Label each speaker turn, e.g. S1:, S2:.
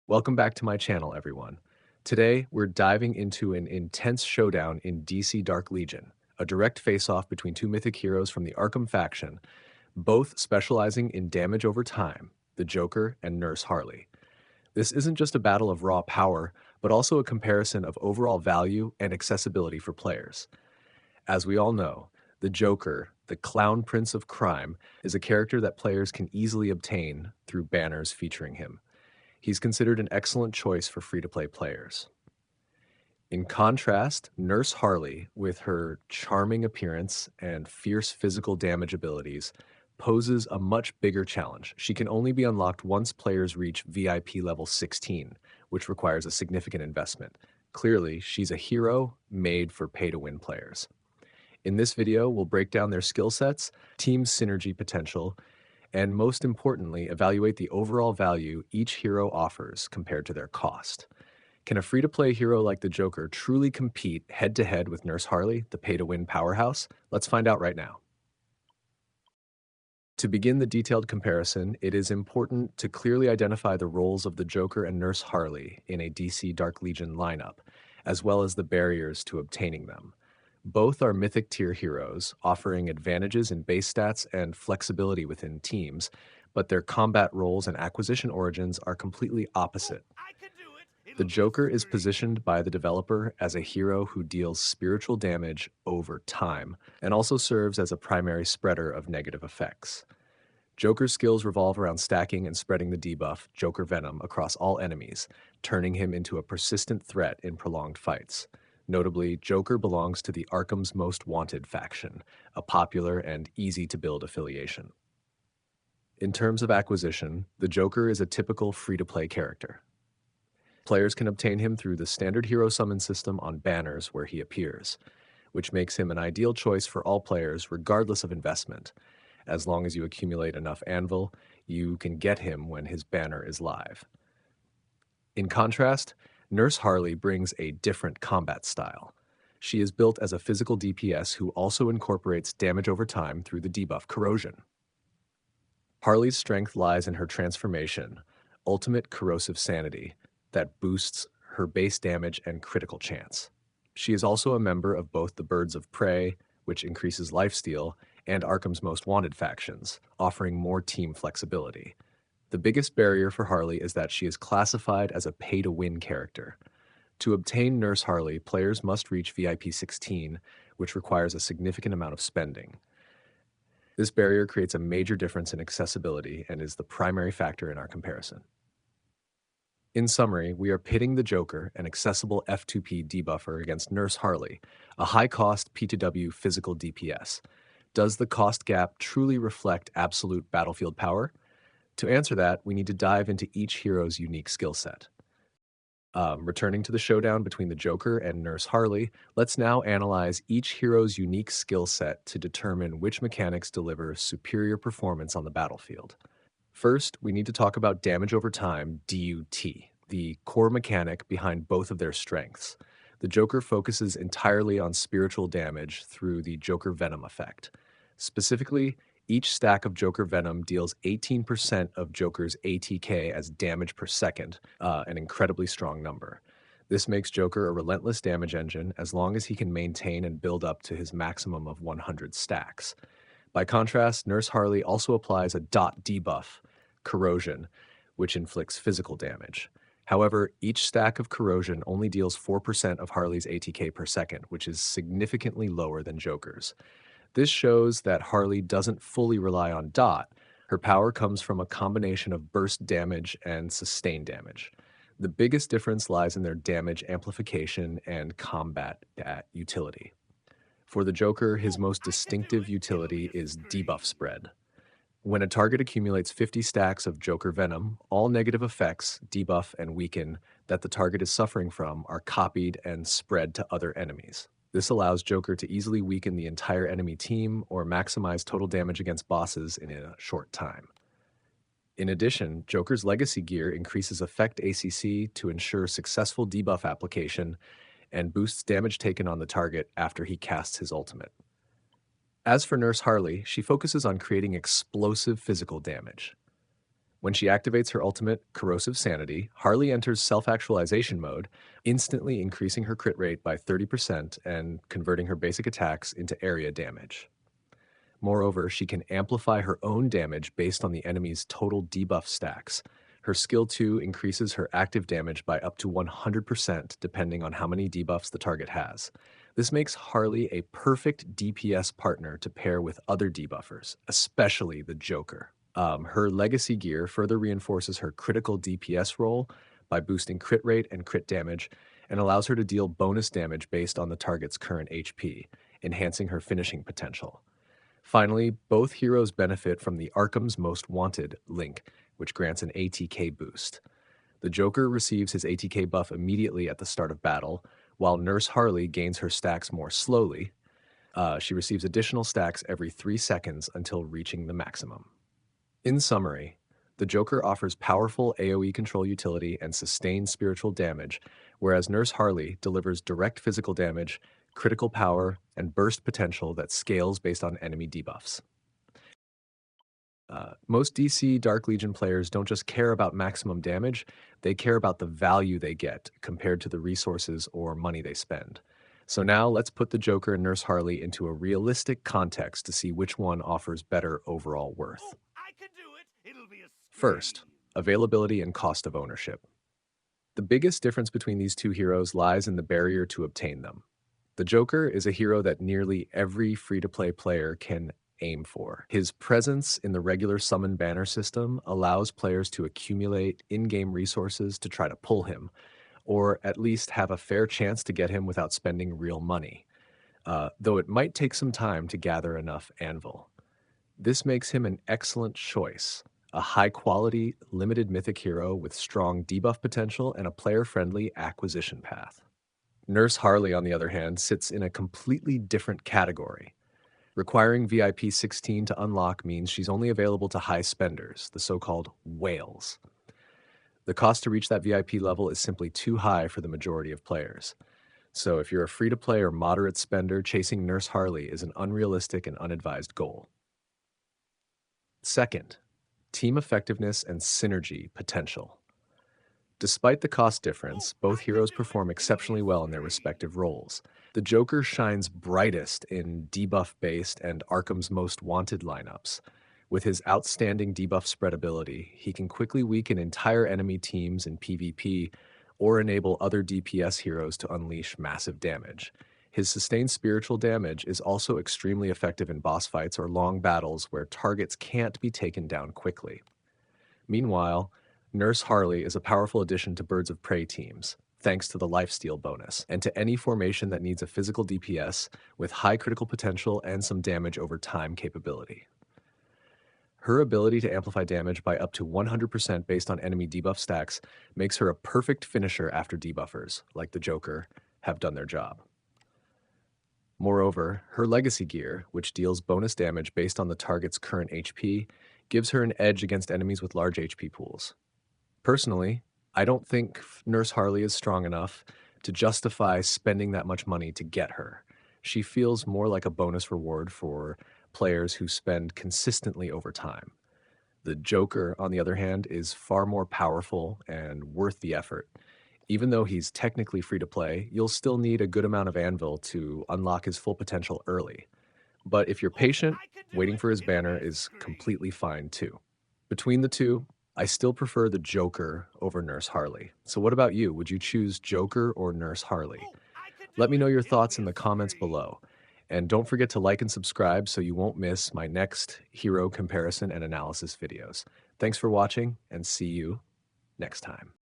S1: Welcome back to my channel, everyone. Today, we're diving into an intense showdown in DC Dark Legion, a direct face-off between two mythic heroes from the Arkham faction, both specializing in damage over time, the Joker and Nurse Harley. This isn't just a battle of raw power, but also a comparison of overall value and accessibility for players. As we all know, the Joker, the clown prince of crime, is a character that players can easily obtain through banners featuring him. He's considered an excellent choice for free-to-play players. In contrast, Nurse Harley, with her charming appearance and fierce physical damage abilities, poses a much bigger challenge. She can only be unlocked once players reach VIP level 16, which requires a significant investment. Clearly, she's a hero made for pay-to-win players. In this video, we'll break down their skill sets, team synergy potential, and most importantly, evaluate the overall value each hero offers compared to their cost. Can a free-to-play hero like the Joker truly compete head-to-head with Nurse Harley, the pay-to-win powerhouse? Let's find out right now. To begin the detailed comparison, it is important to clearly identify the roles of the Joker and Nurse Harley in a DC Dark Legion lineup, as well as the barriers to obtaining them. Both are mythic tier heroes, offering advantages in base stats and flexibility within teams, but their combat roles and acquisition origins are completely opposite. The Joker is positioned by the developer as a hero who deals spiritual damage over time, and also serves as a primary spreader of negative effects. Joker's skills revolve around stacking and spreading the debuff, Joker Venom, across all enemies, turning him into a persistent threat in prolonged fights. Notably, Joker belongs to the Arkham's Most Wanted faction, a popular and easy-to-build affiliation. In terms of acquisition, the Joker is a typical free-to-play character. Players can obtain him through the standard hero summon system on banners where he appears, which makes him an ideal choice for all players regardless of investment. As long as you accumulate enough anvil, you can get him when his banner is live. In contrast, Nurse Harley brings a different combat style. She is built as a physical DPS who also incorporates damage over time through the debuff Corrosion. Harley's strength lies in her transformation, Ultimate Corrosive Sanity, that boosts her base damage and critical chance. She is also a member of both the Birds of Prey, which increases lifesteal, and Arkham's Most Wanted factions, offering more team flexibility. The biggest barrier for Harley is that she is classified as a pay-to-win character. To obtain Nurse Harley, players must reach VIP 16, which requires a significant amount of spending. This barrier creates a major difference in accessibility and is the primary factor in our comparison. In summary, we are pitting the Joker, an accessible F2P debuffer, against Nurse Harley, a high-cost P2W physical DPS. Does the cost gap truly reflect absolute battlefield power? To answer that, we need to dive into each hero's unique skill set. Returning to the showdown between the Joker and Nurse Harley, let's now analyze each hero's unique skill set to determine which mechanics deliver superior performance on the battlefield. First, we need to talk about damage over time, DUT, the core mechanic behind both of their strengths. The Joker focuses entirely on spiritual damage through the Joker Venom effect. Specifically, each stack of Joker Venom deals 18% of Joker's ATK as damage per second, an incredibly strong number. This makes Joker a relentless damage engine as long as he can maintain and build up to his maximum of 100 stacks. By contrast, Nurse Harley also applies a dot debuff, Corrosion, which inflicts physical damage. However, each stack of Corrosion only deals 4% of Harley's ATK per second, which is significantly lower than Joker's. This shows that Harley doesn't fully rely on dot. Her power comes from a combination of burst damage and sustain damage. The biggest difference lies in their damage amplification and combat utility. For the Joker, his most distinctive utility is debuff spread. When a target accumulates 50 stacks of Joker Venom, all negative effects, debuff and weaken, that the target is suffering from are copied and spread to other enemies. This allows Joker to easily weaken the entire enemy team or maximize total damage against bosses in a short time. In addition, Joker's Legacy gear increases effect ACC to ensure successful debuff application and boosts damage taken on the target after he casts his ultimate. As for Nurse Harley, she focuses on creating explosive physical damage. When she activates her ultimate, Corrosive Sanity, Harley enters self-actualization mode, instantly increasing her crit rate by 30% and converting her basic attacks into area damage. Moreover, she can amplify her own damage based on the enemy's total debuff stacks. Her skill 2 increases her active damage by up to 100% depending on how many debuffs the target has. This makes Harley a perfect DPS partner to pair with other debuffers, especially the Joker. Her legacy gear further reinforces her critical DPS role by boosting crit rate and crit damage, and allows her to deal bonus damage based on the target's current HP, enhancing her finishing potential. Finally, both heroes benefit from the Arkham's Most Wanted link, which grants an ATK boost. The Joker receives his ATK buff immediately at the start of battle, while Nurse Harley gains her stacks more slowly. She receives additional stacks every 3 seconds until reaching the maximum. In summary, the Joker offers powerful AoE control utility and sustained spiritual damage, whereas Nurse Harley delivers direct physical damage, critical power, and burst potential that scales based on enemy debuffs. Most DC Dark Legion players don't just care about maximum damage, they care about the value they get compared to the resources or money they spend. So now let's put the Joker and Nurse Harley into a realistic context to see which one offers better overall worth.
S2: Oh, I can do it. It'll be a
S1: First, availability and cost of ownership. The biggest difference between these two heroes lies in the barrier to obtain them. The Joker is a hero that nearly every free-to-play player can aim for. His presence in the regular summon banner system allows players to accumulate in-game resources to try to pull him, or at least have a fair chance to get him without spending real money, though it might take some time to gather enough anvil. This makes him an excellent choice, a high-quality, limited mythic hero with strong debuff potential and a player-friendly acquisition path. Nurse Harley, on the other hand, sits in a completely different category. Requiring VIP 16 to unlock means she's only available to high spenders, the so-called whales. The cost to reach that VIP level is simply too high for the majority of players. So if you're a free-to-play or moderate spender, chasing Nurse Harley is an unrealistic and unadvised goal. Second, team effectiveness and synergy potential. Despite the cost difference, both heroes perform exceptionally well in their respective roles. The Joker shines brightest in debuff-based and Arkham's Most Wanted lineups. With his outstanding debuff spreadability, he can quickly weaken entire enemy teams in PvP or enable other DPS heroes to unleash massive damage. His sustained spiritual damage is also extremely effective in boss fights or long battles where targets can't be taken down quickly. Meanwhile, Nurse Harley is a powerful addition to Birds of Prey teams, thanks to the lifesteal bonus, and to any formation that needs a physical DPS with high critical potential and some damage over time capability. Her ability to amplify damage by up to 100% based on enemy debuff stacks makes her a perfect finisher after debuffers, like the Joker, have done their job. Moreover, her legacy gear, which deals bonus damage based on the target's current HP, gives her an edge against enemies with large HP pools. Personally, I don't think Nurse Harley is strong enough to justify spending that much money to get her. She feels more like a bonus reward for players who spend consistently over time. The Joker, on the other hand, is far more powerful and worth the effort. Even though he's technically free to play, you'll still need a good amount of anvil to unlock his full potential early. But if you're patient, waiting for his banner is completely fine too. Between the two, I still prefer the Joker over Nurse Harley. So what about you? Would you choose Joker or Nurse Harley? Let me know your thoughts in the comments below. And don't forget to like and subscribe so you won't miss my next hero comparison and analysis videos. Thanks for watching, and see you next time.